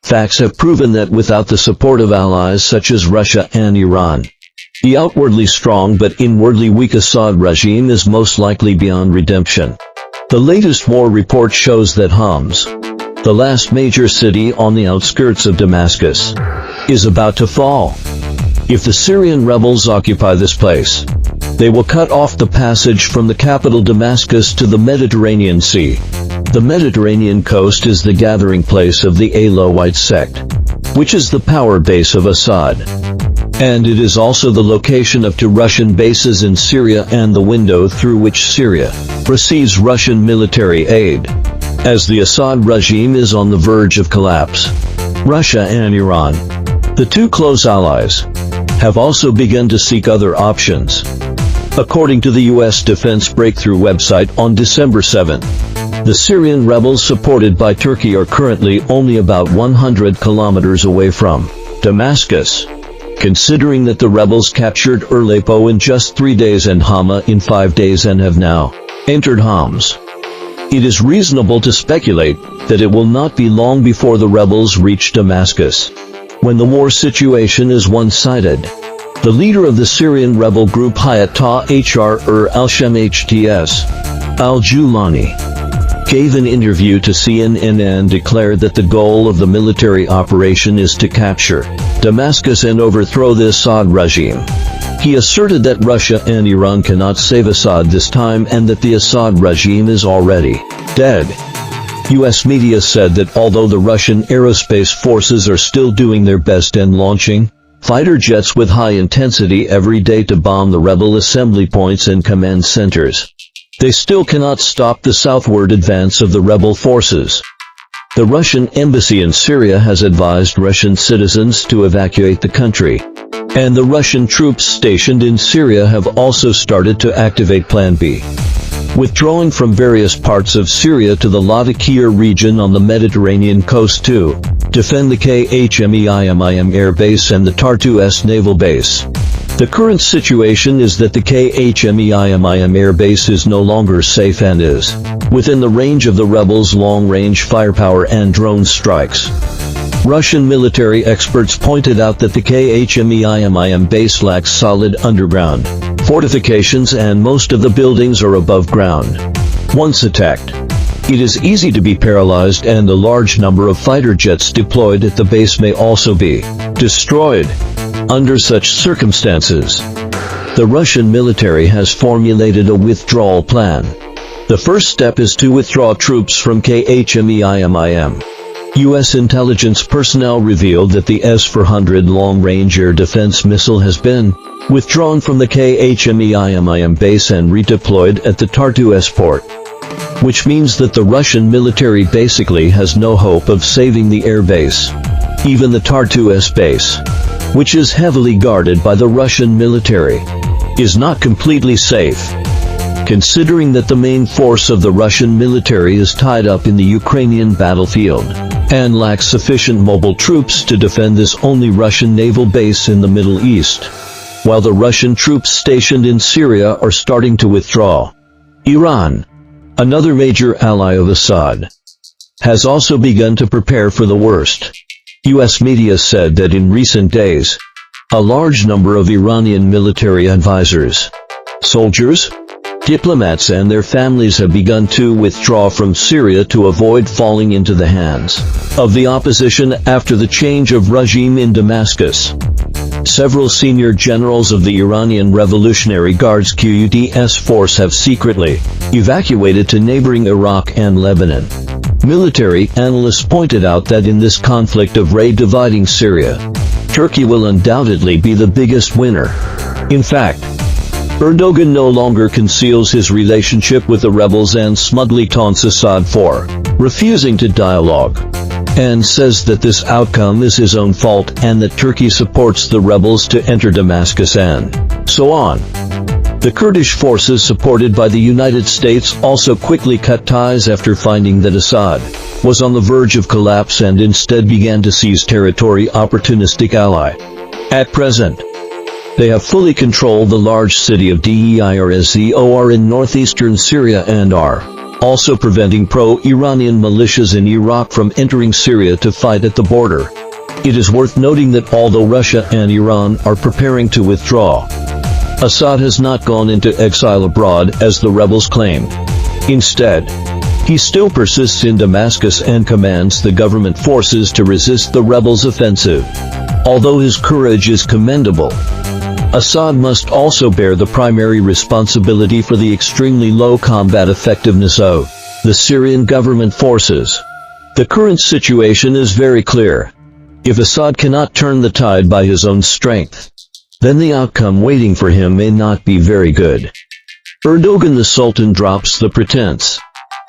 Facts have proven that without the support of allies such as Russia and Iran, the outwardly strong but inwardly weak Assad regime is most likely beyond redemption. The latest war report shows that Homs, the last major city on the outskirts of Damascus, is about to fall. If the Syrian rebels occupy this place, they will cut off the passage from the capital Damascus to the Mediterranean Sea. The Mediterranean coast is the gathering place of the Alawite sect, which is the power base of Assad. And it is also the location of two Russian bases in Syria and the window through which Syria receives Russian military aid. As the Assad regime is on the verge of collapse, Russia and Iran, the two close allies, have also begun to seek other options. According to the U.S. Defense Breakthrough website on December 7, the Syrian rebels supported by Turkey are currently only about 100 kilometers away from Damascus. Considering that the rebels captured Aleppo in just 3 days and Hama in 5 days and have now entered Homs, it is reasonable to speculate that it will not be long before the rebels reach Damascus, when the war situation is one-sided. The leader of the Syrian rebel group Hayat Tahrir al-Sham HTS, al-Julani, gave an interview to CNN and declared that the goal of the military operation is to capture Damascus and overthrow the Assad regime. He asserted that Russia and Iran cannot save Assad this time and that the Assad regime is already dead. U.S. media said that although the Russian aerospace forces are still doing their best and launching fighter jets with high intensity every day to bomb the rebel assembly points and command centers, they still cannot stop the southward advance of the rebel forces. The Russian embassy in Syria has advised Russian citizens to evacuate the country, and the Russian troops stationed in Syria have also started to activate Plan B, withdrawing from various parts of Syria to the Latakia region on the Mediterranean coast to defend the KHMEIMIM air base and the Tartus naval base. The current situation is that the KHMEIMIM air base is no longer safe and is within the range of the rebels' long-range firepower and drone strikes. Russian military experts pointed out that the KHMEIMIM base lacks solid underground fortifications and most of the buildings are above ground. Once attacked, it is easy to be paralyzed and a large number of fighter jets deployed at the base may also be destroyed. Under such circumstances, the Russian military has formulated a withdrawal plan. The first step is to withdraw troops from KHMEIMIM. U.S. intelligence personnel revealed that the S-400 long-range air defense missile has been withdrawn from the KHMEIMIM base and redeployed at the Tartus port, which means that the Russian military basically has no hope of saving the air base. Even the Tartus base, which is heavily guarded by the Russian military, is not completely safe, considering that the main force of the Russian military is tied up in the Ukrainian battlefield and lacks sufficient mobile troops to defend this only Russian naval base in the Middle East, while the Russian troops stationed in Syria are starting to withdraw. Iran, another major ally of Assad, has also begun to prepare for the worst. U.S. media said that in recent days, a large number of Iranian military advisors, soldiers, diplomats and their families have begun to withdraw from Syria to avoid falling into the hands of the opposition after the change of regime in Damascus. Several senior generals of the Iranian Revolutionary Guards Quds force have secretly evacuated to neighboring Iraq and Lebanon. Military analysts pointed out that in this conflict of raid dividing Syria, Turkey will undoubtedly be the biggest winner. In fact, Erdogan no longer conceals his relationship with the rebels and smugly taunts Assad for refusing to dialogue, and says that this outcome is his own fault and that Turkey supports the rebels to enter Damascus and so on. The Kurdish forces supported by the United States also quickly cut ties after finding that Assad was on the verge of collapse and instead began to seize territory opportunistic ally. At present, they have fully controlled the large city of Deir ez-Zor in northeastern Syria and are also preventing pro-Iranian militias in Iraq from entering Syria to fight at the border. It is worth noting that although Russia and Iran are preparing to withdraw, Assad has not gone into exile abroad as the rebels claim. Instead, he still persists in Damascus and commands the government forces to resist the rebels' offensive. Although his courage is commendable, Assad must also bear the primary responsibility for the extremely low combat effectiveness of the Syrian government forces. The current situation is very clear. If Assad cannot turn the tide by his own strength, then the outcome waiting for him may not be very good. Erdogan the Sultan drops the pretense,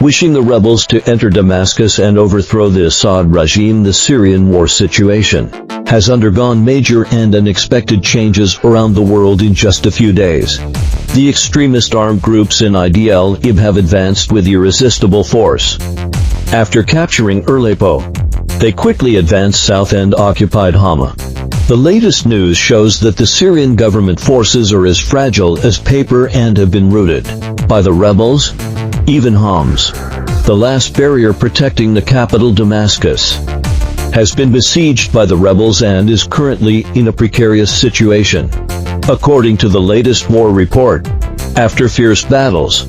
wishing the rebels to enter Damascus and overthrow the Assad regime. The Syrian war situation has undergone major and unexpected changes around the world in just a few days. The extremist armed groups in Idlib have advanced with irresistible force. After capturing Aleppo, they quickly advanced south and occupied Hama. The latest news shows that the Syrian government forces are as fragile as paper and have been routed by the rebels. Even Homs, the last barrier protecting the capital Damascus, has been besieged by the rebels and is currently in a precarious situation. According to the latest war report, after fierce battles,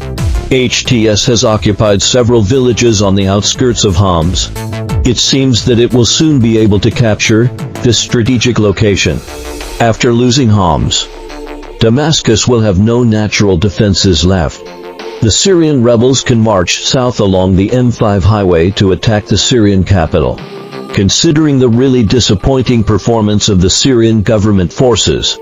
HTS has occupied several villages on the outskirts of Homs. It seems that it will soon be able to capture this strategic location. After losing Homs, Damascus will have no natural defenses left. The Syrian rebels can march south along the M5 highway to attack the Syrian capital. Considering the really disappointing performance of the Syrian government forces,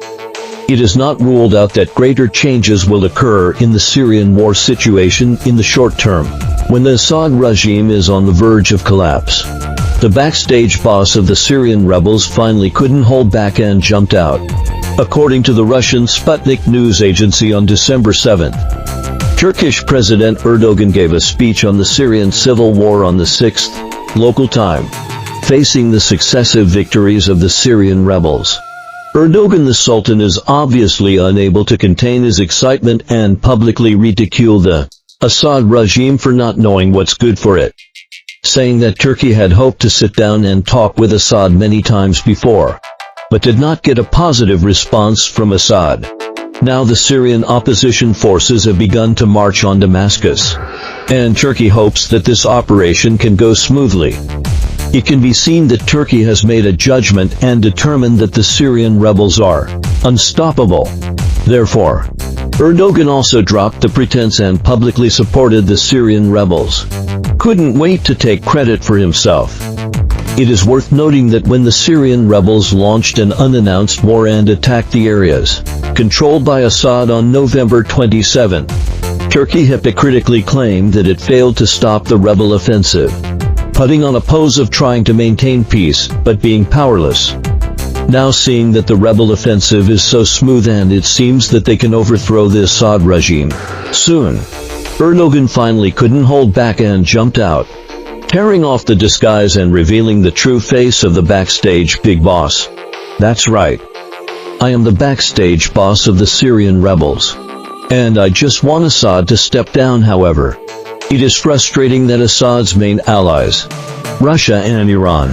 it is not ruled out that greater changes will occur in the Syrian war situation in the short term, when the Assad regime is on the verge of collapse. The backstage boss of the Syrian rebels finally couldn't hold back and jumped out. According to the Russian Sputnik news agency on December 7th, Turkish President Erdogan gave a speech on the Syrian civil war on the 6th, local time, facing the successive victories of the Syrian rebels. Erdogan the Sultan is obviously unable to contain his excitement and publicly ridiculed the Assad regime for not knowing what's good for it, saying that Turkey had hoped to sit down and talk with Assad many times before, but did not get a positive response from Assad. Now the Syrian opposition forces have begun to march on Damascus, and Turkey hopes that this operation can go smoothly. It can be seen that Turkey has made a judgment and determined that the Syrian rebels are unstoppable. Therefore, Erdogan also dropped the pretense and publicly supported the Syrian rebels. Couldn't wait to take credit for himself. It is worth noting that when the Syrian rebels launched an unannounced war and attacked the areas controlled by Assad on November 27, Turkey hypocritically claimed that it failed to stop the rebel offensive, putting on a pose of trying to maintain peace, but being powerless. Now seeing that the rebel offensive is so smooth and it seems that they can overthrow the Assad regime soon, Erdogan finally couldn't hold back and jumped out, tearing off the disguise and revealing the true face of the backstage big boss. That's right. I am the backstage boss of the Syrian rebels. And I just want Assad to step down. However, it is frustrating that Assad's main allies, Russia and Iran,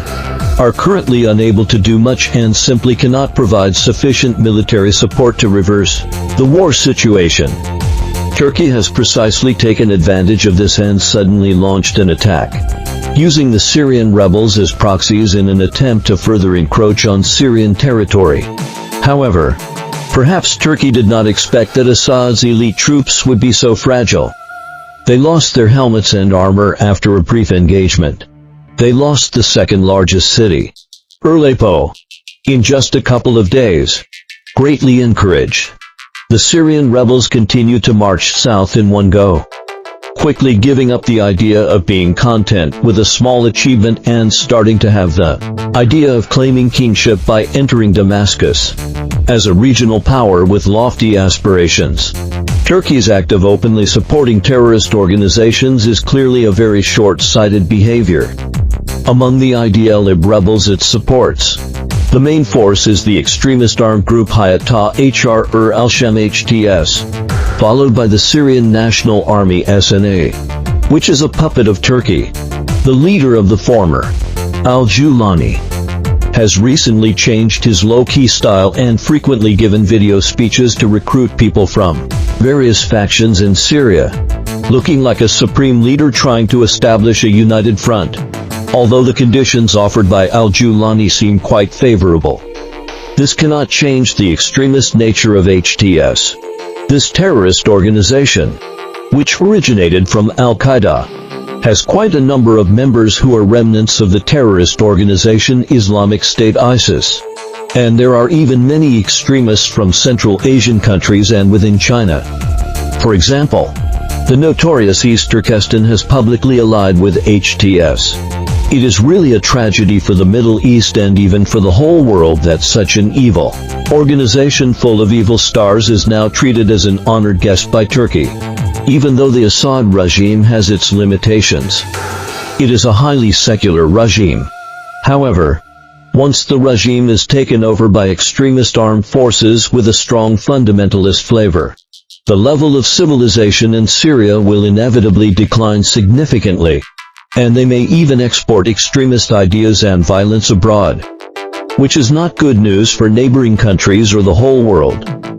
are currently unable to do much and simply cannot provide sufficient military support to reverse the war situation. Turkey has precisely taken advantage of this and suddenly launched an attack, using the Syrian rebels as proxies in an attempt to further encroach on Syrian territory. However, perhaps Turkey did not expect that Assad's elite troops would be so fragile. They lost their helmets and armor after a brief engagement. They lost the second largest city, Aleppo, in just a couple of days. Greatly encouraged, the Syrian rebels continue to march south in one go, quickly giving up the idea of being content with a small achievement and starting to have the idea of claiming kingship by entering Damascus. As a regional power with lofty aspirations, Turkey's act of openly supporting terrorist organizations is clearly a very short-sighted behavior. Among the Idlib rebels it supports, the main force is the extremist armed group Hayat Tahrir al-Sham HTS, followed by the Syrian National Army SNA. which is a puppet of Turkey. The leader of the former, al-Julani, has recently changed his low-key style and frequently given video speeches to recruit people from various factions in Syria, looking like a supreme leader trying to establish a united front. Although the conditions offered by al-Julani seem quite favorable, this cannot change the extremist nature of HTS. This terrorist organization, which originated from Al-Qaeda, has quite a number of members who are remnants of the terrorist organization Islamic State ISIS. And there are even many extremists from Central Asian countries and within China. For example, the notorious East Turkestan has publicly allied with HTS. It is really a tragedy for the Middle East and even for the whole world that such an evil organization full of evil stars is now treated as an honored guest by Turkey. Even though the Assad regime has its limitations, it is a highly secular regime. However, once the regime is taken over by extremist armed forces with a strong fundamentalist flavor, the level of civilization in Syria will inevitably decline significantly, and they may even export extremist ideas and violence abroad, which is not good news for neighboring countries or the whole world.